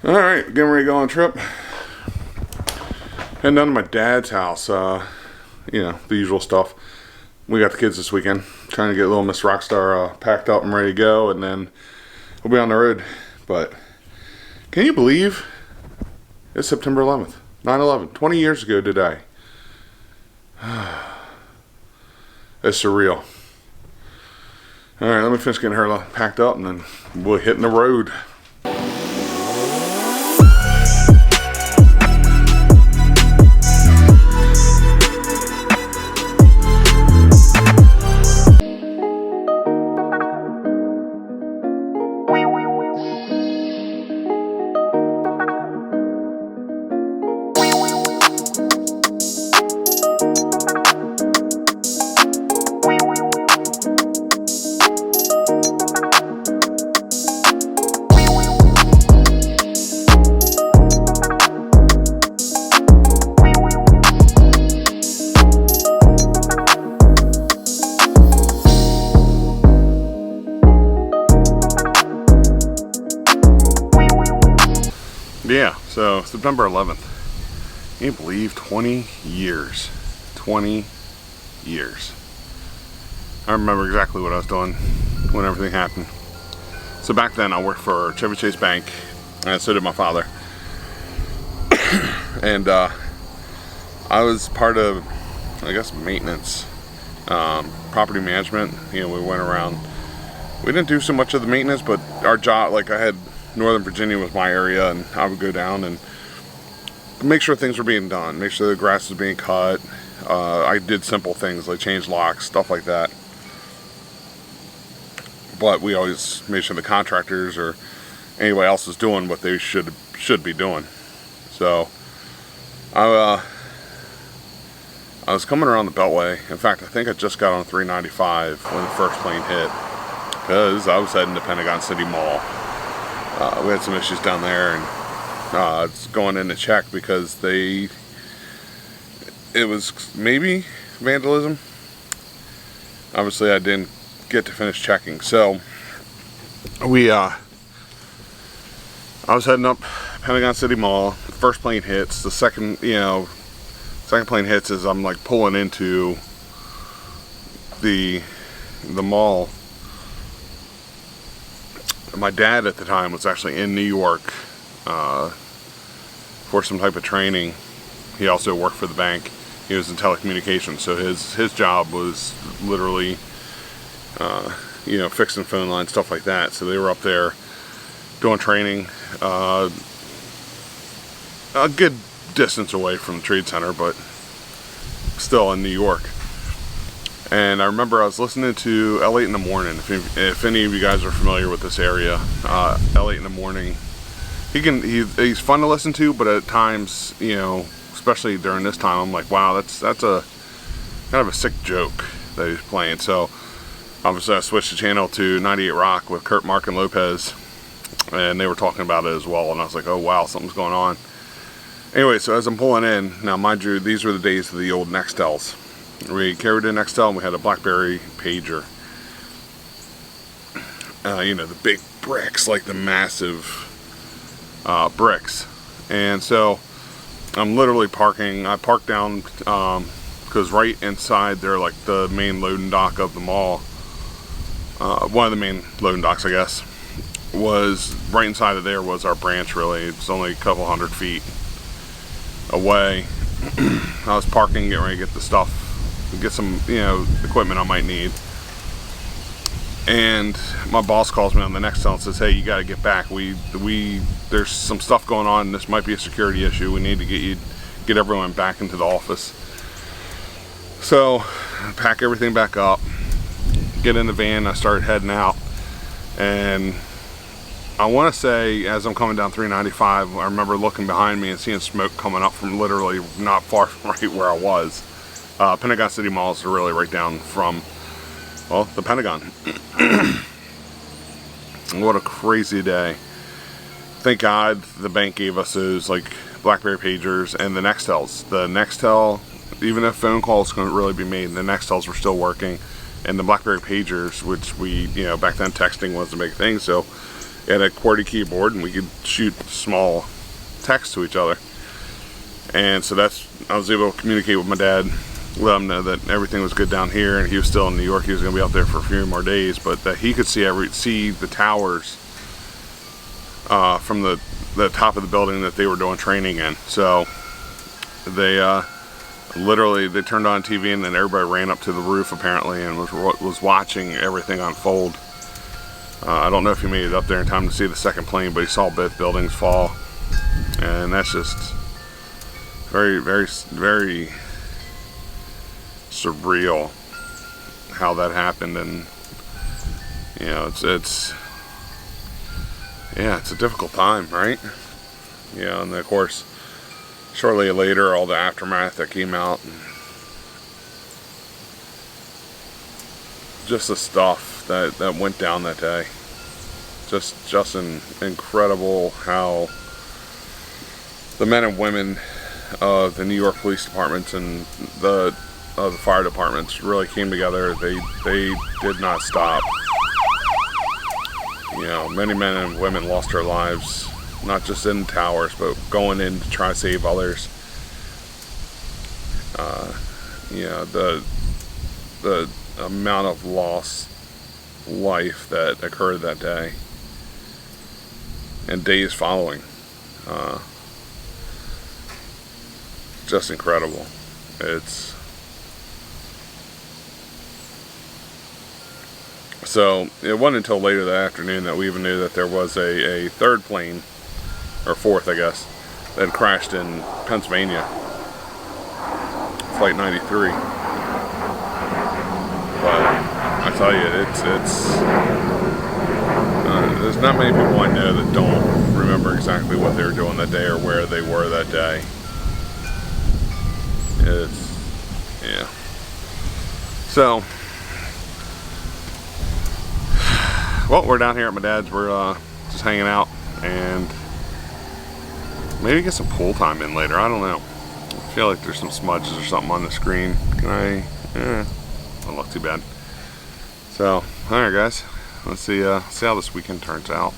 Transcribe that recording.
Alright, getting ready to go on a trip. Heading down to my dad's house. The usual stuff. We got the kids this weekend. Trying to get little Miss Rockstar packed up and ready to go, and then we'll be on the road. But can you believe it's September 11th? 9/11. 20 years ago today. It's surreal. Alright, let me finish getting her packed up, and then we're hitting the road. Yeah, so September 11th. Can you believe 20 years? 20 years. I remember exactly what I was doing when everything happened. So back then I worked for Chevy Chase Bank, and so did my father. And I was part of, I guess, maintenance, property management. We went around. We didn't do so much of the maintenance, but our job, like I had Northern Virginia was my area, and I would go down and make sure things were being done, make sure the grass was being cut. I did simple things like change locks, stuff like that. But we always made sure the contractors or anybody else was doing what they should be doing. So I was coming around the Beltway. In fact, I think I just got on 395 when the first plane hit, because I was heading to Pentagon City Mall. We had some issues down there, and it's going in to check because it was maybe vandalism. Obviously I didn't get to finish checking, so I was heading up Pentagon City Mall. The first plane hits. The second plane hits as I'm like pulling into the mall. My dad at the time was actually in New York for some type of training. He also worked for the bank. He was in telecommunications, so his job was literally fixing phone lines, stuff like that. So they were up there doing training, a good distance away from the Trade Center, but still in New York. And I remember I was listening to L8 in the Morning. If any of you guys are familiar with this area, L8 in the Morning, he's fun to listen to, but at times, especially during this time, I'm like, wow, that's a kind of a sick joke that he's playing. So obviously I switched the channel to 98 Rock with Kurt, Mark, and Lopez, and they were talking about it as well, and I was like, oh wow, something's going on. Anyway, so as I'm pulling in, now mind you, these were the days of the old Nextels. We carried an Nextel, and we had a BlackBerry pager. The big bricks, like the massive bricks. And so I'm literally parking. I parked down because right inside there, like the main loading dock of the mall, one of the main loading docks, I guess, was right inside of there was our branch. Really, it was only a couple hundred feet away. I was parking, getting ready to get the stuff. Get some equipment I might need, and my boss calls me on the Nextel and says, hey, you got to get back. There's some stuff going on. This might be a security issue. We need to get everyone back into the office. So I pack everything back up, get in the van. I started heading out, and I want to say as I'm coming down 395, I remember looking behind me and seeing smoke coming up from literally not far from right where I was. Pentagon City Mall is really right down from, well, the Pentagon. What a crazy day. Thank God the bank gave us those like BlackBerry pagers and the Nextels. The Nextel, even if phone calls couldn't really be made, the Nextels were still working. And the BlackBerry pagers, which we, back then texting was a big thing, so had a QWERTY keyboard, and we could shoot small text to each other. And so I was able to communicate with my dad, let him know that everything was good down here, and he was still in New York. He was going to be out there for a few more days, but that he could see the towers from the top of the building that they were doing training in. So they literally, they turned on TV, and then everybody ran up to the roof apparently and was watching everything unfold. I don't know if he made it up there in time to see the second plane, but he saw both buildings fall, and that's just very, very, very surreal how that happened. And you know, it's a difficult time, right? You know, and of course shortly later all the aftermath that came out, and just the stuff that went down that day. Just incredible how the men and women of the New York Police Departments and the fire departments really came together. They did not stop. You know, many men and women lost their lives, not just in towers, but going in to try to save others. You know, the amount of lost life that occurred that day and days following, just incredible. So it wasn't until later that afternoon that we even knew that there was a third plane, or fourth I guess, that had crashed in Pennsylvania, Flight 93. But I tell you, there's not many people I know that don't remember exactly what they were doing that day or where they were that day. Yeah. So, well, we're down here at my dad's. We're just hanging out, and maybe get some pool time in later. I don't know. I feel like there's some smudges or something on the screen. Don't look too bad. So, alright guys, let's see how this weekend turns out.